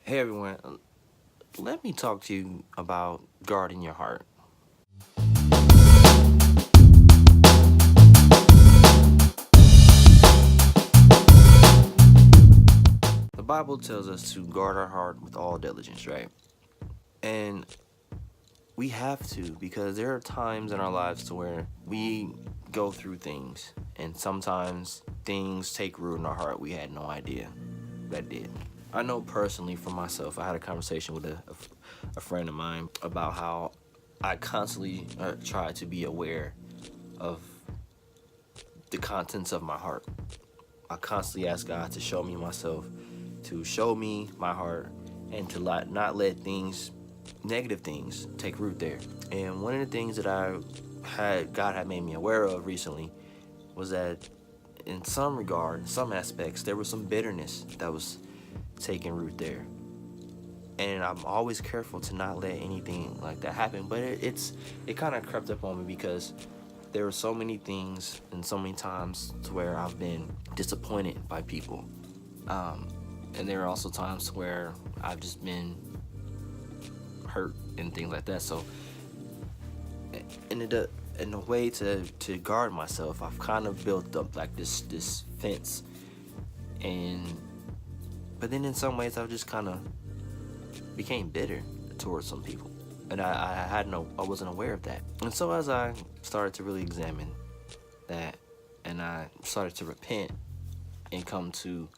Hey everyone, let me talk to you about guarding your heart. The Bible tells us to guard our heart with all diligence, right? And we have to, because there are times in our lives to where we go through things, and sometimes things take root in our heart we had no idea that did. I know personally for myself, I had a conversation with a friend of mine about how I constantly try to be aware of the contents of my heart. I constantly ask God to show me myself, to show me my heart, and to not let negative things, take root there. And one of the things that God had made me aware of recently was that in some regard, in some aspects, there was some bitterness that was taking root there. And I'm always careful to not let anything like that happen. But it kind of crept up on me because there were so many things and so many times to where I've been disappointed by people. And there are also times where I've just been hurt and things like that. So in a way to guard myself, I've kind of built up like this fence. But then in some ways I've just kind of became bitter towards some people. And I wasn't aware of that. And so as I started to really examine that, and I started to repent and come to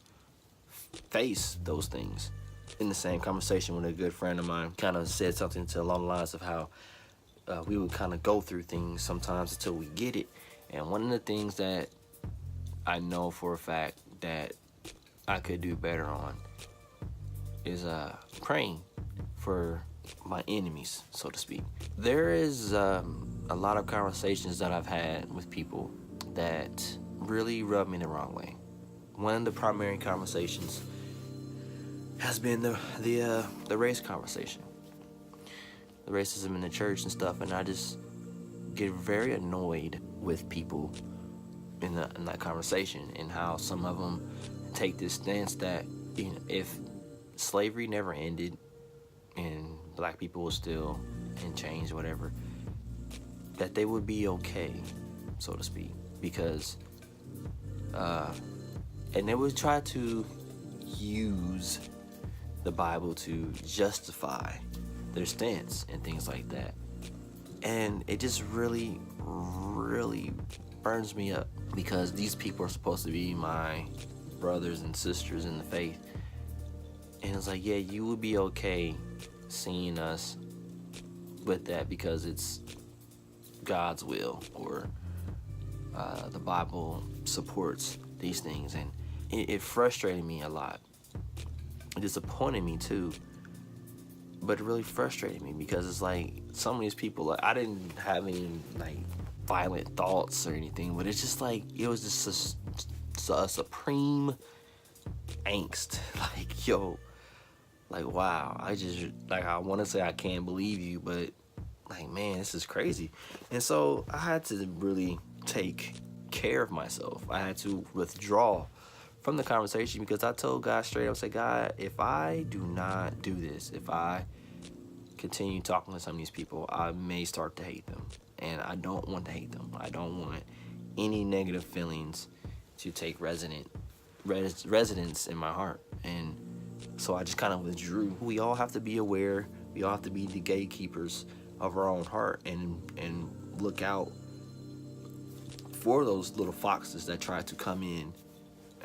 face those things, in the same conversation with a good friend of mine, kind of said something along the lines of how we would kind of go through things sometimes until we get it. And one of the things that I know for a fact that I could do better on is praying for my enemies, so to speak. There is a lot of conversations that I've had with people that really rub me the wrong way. One of the primary conversations has been the race conversation, the racism in the church and stuff, and I just get very annoyed with people in that conversation, and how some of them take this stance that, you know, if slavery never ended and black people were still in chains, whatever, that they would be okay, so to speak, because and they would try to use the Bible to justify their stance and things like that. And it just really, really burns me up, because these people are supposed to be my brothers and sisters in the faith. And it's like, yeah, you would be okay seeing us with that because it's God's will, or the Bible supports these things. And it frustrated me a lot. It disappointed me too, but it really frustrated me because it's like some of these people, like, I didn't have any like violent thoughts or anything, but it's just like it was just a supreme angst. Like, yo, like, wow, I want to say I can't believe you, but like, man, this is crazy. And so I had to really take care of myself. I had to withdraw from the conversation, because I told God straight up, say, God, if I do not do this, if I continue talking to some of these people, I may start to hate them. And I don't want to hate them. I don't want any negative feelings to take residence in my heart. And so I just kind of withdrew. We all have to be aware. We all have to be the gatekeepers of our own heart, and look out for those little foxes that try to come in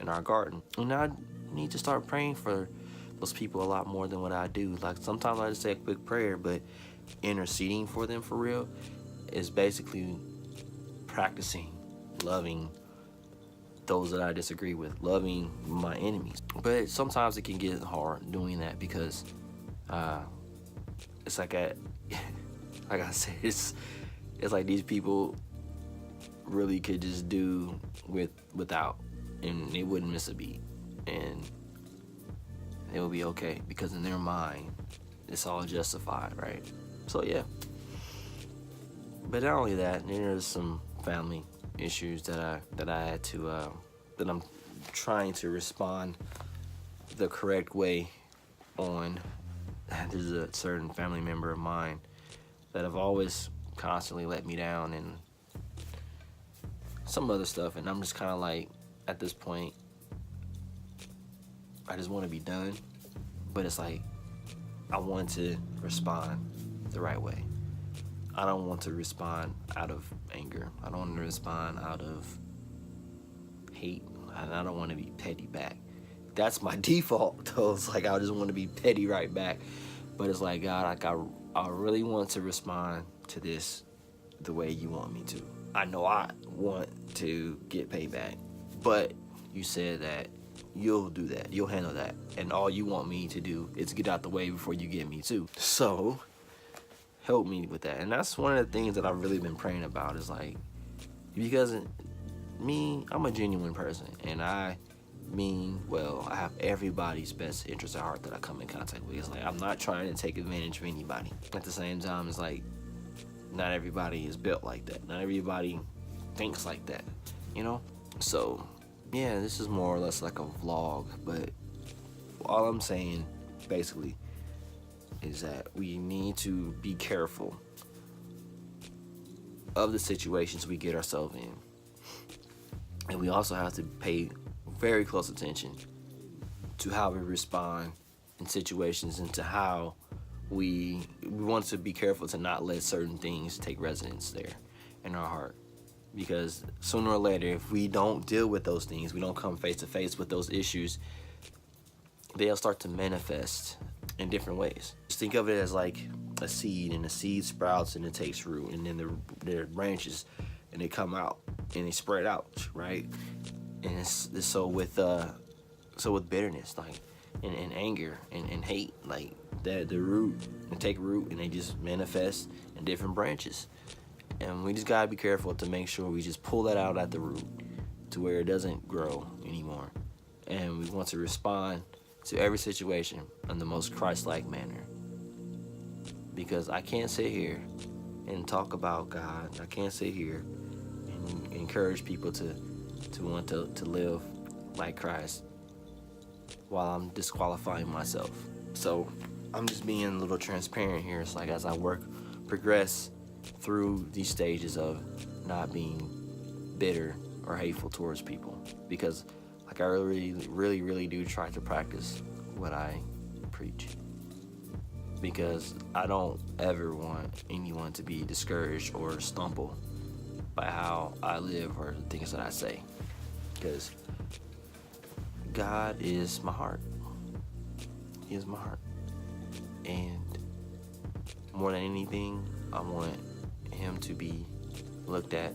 our garden. And I need to start praying for those people a lot more than what I do. Like, sometimes I just say a quick prayer, but interceding for them for real is basically practicing loving those that I disagree with, loving my enemies. But sometimes it can get hard doing that, because it's like like I said, it's like these people really could just do without, and they wouldn't miss a beat, and they will be okay, because in their mind it's all justified, right? So yeah. But not only that, there's some family issues that I had to that I'm trying to respond the correct way on, there's a certain family member of mine that have always constantly let me down and some other stuff, and I'm just kind of like, at this point, I just want to be done, but it's like, I want to respond the right way. I don't want to respond out of anger. I don't want to respond out of hate, and I don't want to be petty back. That's my default, though. It's like, I just want to be petty right back. But it's like, God, like I really want to respond to this the way you want me to. I know I want to get payback, but you said that you'll do that. You'll handle that. And all you want me to do is get out the way before you get me too. So help me with that. And that's one of the things that I've really been praying about, is like, because me, I'm a genuine person, and I mean well. I have everybody's best interest at heart that I come in contact with. It's like, I'm not trying to take advantage of anybody. At the same time, it's like, not everybody is built like that. Not everybody thinks like that, you know? So yeah, this is more or less like a vlog, but all I'm saying basically is that we need to be careful of the situations we get ourselves in. And we also have to pay very close attention to how we respond in situations, and to how we want to be careful to not let certain things take residence there in our heart. Because sooner or later, if we don't deal with those things, we don't come face to face with those issues, they'll start to manifest in different ways. Just think of it as like a seed, and the seed sprouts and it takes root, and then there are branches and they come out and they spread out, right? And it's so with bitterness, like, and anger and hate, like the root, and take root, and they just manifest in different branches. And we just gotta be careful to make sure we just pull that out at the root, to where it doesn't grow anymore. And we want to respond to every situation in the most Christ-like manner. Because I can't sit here and talk about God. I can't sit here and encourage people to want to live like Christ while I'm disqualifying myself. So I'm just being a little transparent here. It's like, as I progress through these stages of not being bitter or hateful towards people, because like, I really do try to practice what I preach, because I don't ever want anyone to be discouraged or stumble by how I live or the things that I say, because God is my heart. He is my heart. And more than anything, I want him to be looked at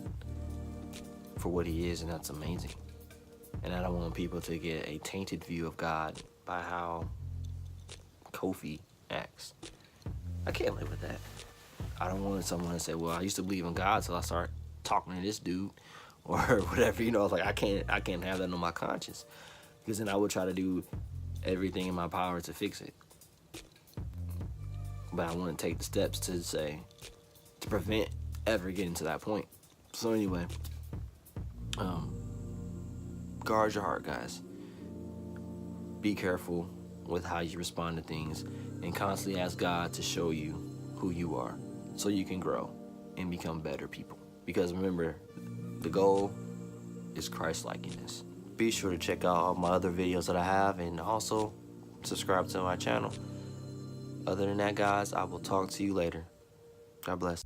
for what he is, and that's amazing. And I don't want people to get a tainted view of God by how Kofi acts. I can't live with that. I don't want someone to say, well, I used to believe in God till I started talking to this dude or whatever, you know. It's like, I can't have that on my conscience, because then I would try to do everything in my power to fix it. But I want to take the steps to prevent ever getting to that point. So anyway, guard your heart, guys. Be careful with how you respond to things, and constantly ask God to show you who you are, so you can grow and become better people. Because remember, the goal is Christ-likeness. Be sure to check out all my other videos that I have, and also subscribe to my channel. Other than that, guys, I will talk to you later. God bless.